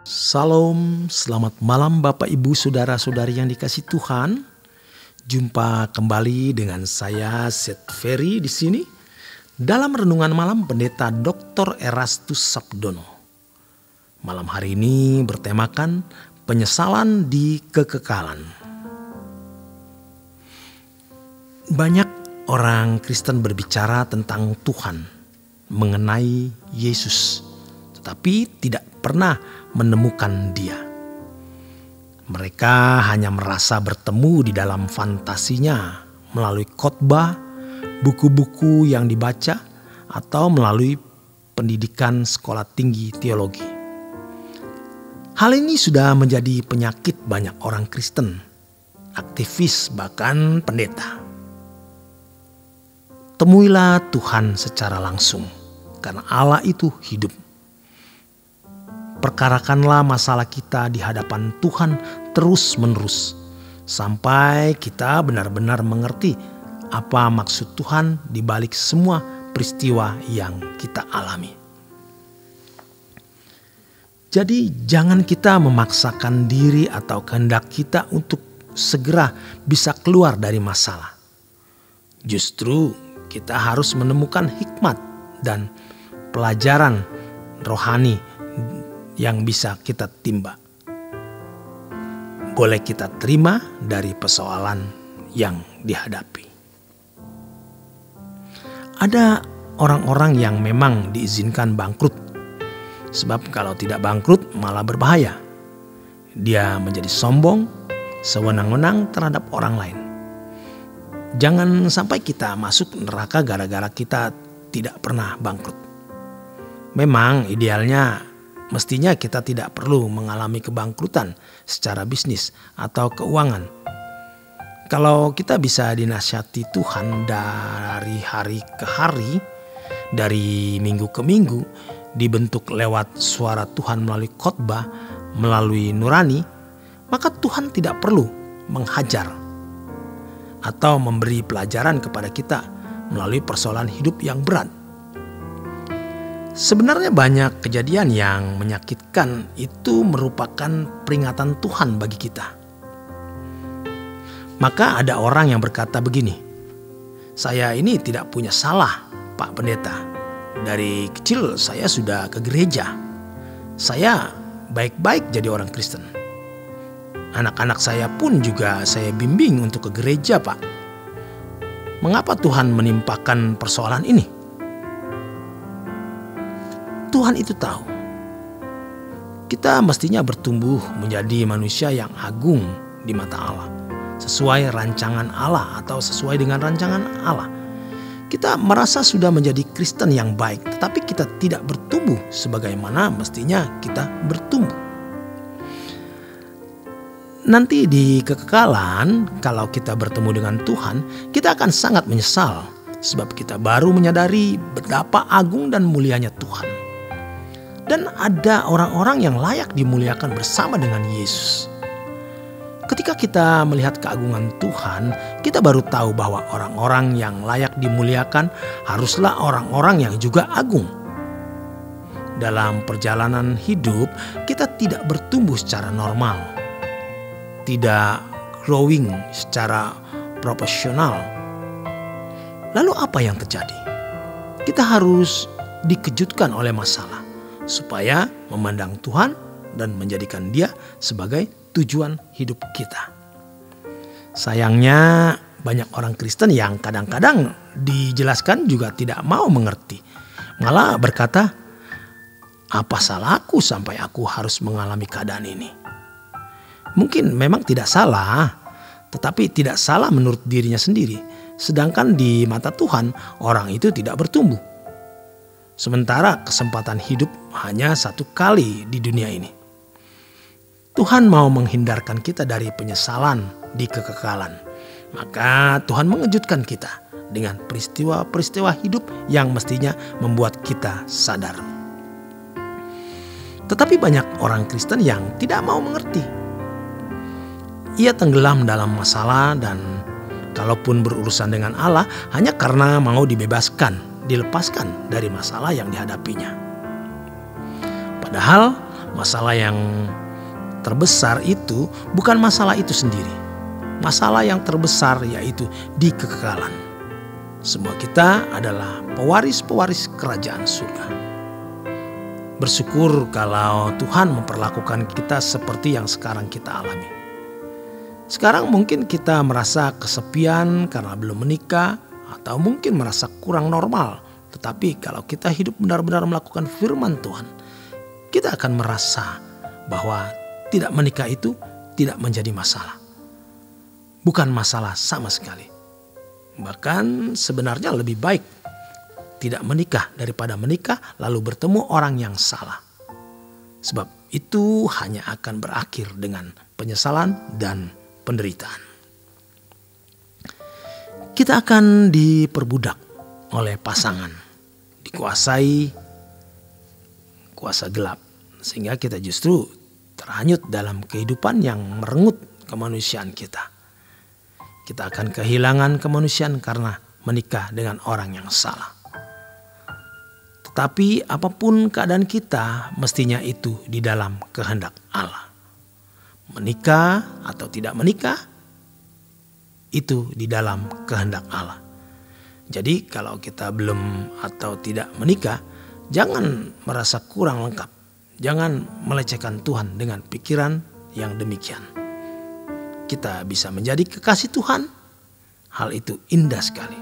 Salam, selamat malam Bapak Ibu Saudara-saudari yang dikasihi Tuhan. Jumpa kembali dengan saya Seth Ferry di sini dalam renungan malam Pendeta Dr. Erastus Sabdono. Malam hari ini bertemakan penyesalan di kekekalan. Banyak orang Kristen berbicara tentang Tuhan, mengenai Yesus, tetapi tidak pernah menemukan Dia. Mereka hanya merasa bertemu di dalam fantasinya melalui khotbah, buku-buku yang dibaca, atau melalui pendidikan sekolah tinggi teologi. Hal ini sudah menjadi penyakit banyak orang Kristen, aktivis, bahkan pendeta. Temuilah Tuhan secara langsung, karena Allah itu hidup. Perkarakanlah masalah kita di hadapan Tuhan terus-menerus, sampai kita benar-benar mengerti apa maksud Tuhan di balik semua peristiwa yang kita alami. Jadi jangan kita memaksakan diri atau kehendak kita untuk segera bisa keluar dari masalah. Justru kita harus menemukan hikmat dan pelajaran rohani yang bisa kita timba. Boleh kita terima dari persoalan yang dihadapi. Ada orang-orang yang memang diizinkan bangkrut. Sebab kalau tidak bangkrut malah berbahaya. Dia menjadi sombong, sewenang-wenang terhadap orang lain. Jangan sampai kita masuk neraka gara-gara kita tidak pernah bangkrut. Memang idealnya mestinya kita tidak perlu mengalami kebangkrutan secara bisnis atau keuangan. Kalau kita bisa dinasihati Tuhan dari hari ke hari, dari minggu ke minggu, dibentuk lewat suara Tuhan melalui khotbah, melalui nurani, maka Tuhan tidak perlu menghajar atau memberi pelajaran kepada kita melalui persoalan hidup yang berat. Sebenarnya banyak kejadian yang menyakitkan itu merupakan peringatan Tuhan bagi kita. Maka ada orang yang berkata begini, "Saya ini tidak punya salah, Pak Pendeta. Dari kecil saya sudah ke gereja. Saya baik-baik jadi orang Kristen. Anak-anak saya pun juga saya bimbing untuk ke gereja, Pak. Mengapa Tuhan menimpakan persoalan ini?" Tuhan itu tahu. Kita mestinya bertumbuh menjadi manusia yang agung di mata Allah. Sesuai rancangan Allah atau sesuai dengan rancangan Allah. Kita merasa sudah menjadi Kristen yang baik, tetapi kita tidak bertumbuh sebagaimana mestinya kita bertumbuh. Nanti di kekekalan, kalau kita bertemu dengan Tuhan, kita akan sangat menyesal. Sebab kita baru menyadari betapa agung dan mulianya Tuhan. Dan ada orang-orang yang layak dimuliakan bersama dengan Yesus. Ketika kita melihat keagungan Tuhan, kita baru tahu bahwa orang-orang yang layak dimuliakan haruslah orang-orang yang juga agung. Dalam perjalanan hidup, kita tidak bertumbuh secara normal. Tidak growing secara proporsional. Lalu apa yang terjadi? Kita harus dikejutkan oleh masalah supaya memandang Tuhan dan menjadikan Dia sebagai tujuan hidup kita. Sayangnya banyak orang Kristen yang kadang-kadang dijelaskan juga tidak mau mengerti. Malah berkata, "Apa salahku sampai aku harus mengalami keadaan ini?" Mungkin memang tidak salah, tetapi tidak salah menurut dirinya sendiri. Sedangkan di mata Tuhan, orang itu tidak bertumbuh. Sementara kesempatan hidup hanya satu kali di dunia ini. Tuhan mau menghindarkan kita dari penyesalan di kekekalan. Maka Tuhan mengejutkan kita dengan peristiwa-peristiwa hidup yang mestinya membuat kita sadar. Tetapi banyak orang Kristen yang tidak mau mengerti. Ia tenggelam dalam masalah dan kalaupun berurusan dengan Allah hanya karena mau dilepaskan dari masalah yang dihadapinya. Padahal Masalah yang terbesar itu bukan masalah itu sendiri. Masalah yang terbesar yaitu di kekekalan. Semua kita adalah pewaris-pewaris kerajaan surga. Bersyukur kalau Tuhan memperlakukan kita seperti yang sekarang kita alami. Sekarang mungkin kita merasa kesepian karena belum menikah, atau mungkin merasa kurang normal. Tetapi kalau kita hidup benar-benar melakukan firman Tuhan, kita akan merasa bahwa tidak menikah itu tidak menjadi masalah. Bukan masalah sama sekali. Bahkan sebenarnya lebih baik tidak menikah daripada menikah lalu bertemu orang yang salah. Sebab itu hanya akan berakhir dengan penyesalan dan penderitaan. Kita akan diperbudak oleh pasangan, dikuasai kuasa gelap, sehingga kita justru terhanyut dalam kehidupan yang merenggut kemanusiaan kita. Kita akan kehilangan kemanusiaan karena menikah dengan orang yang salah. Tetapi apapun keadaan kita, mestinya itu di dalam kehendak Allah. Menikah atau tidak menikah, itu di dalam kehendak Allah. Jadi kalau kita belum atau tidak menikah, jangan merasa kurang lengkap. Jangan melecehkan Tuhan dengan pikiran yang demikian. Kita bisa menjadi kekasih Tuhan. Hal itu indah sekali.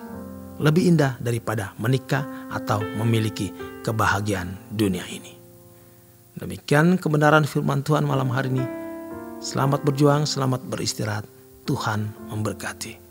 Lebih indah daripada menikah atau memiliki kebahagiaan dunia ini. Demikian kebenaran firman Tuhan malam hari ini. Selamat berjuang, selamat beristirahat. Tuhan memberkati.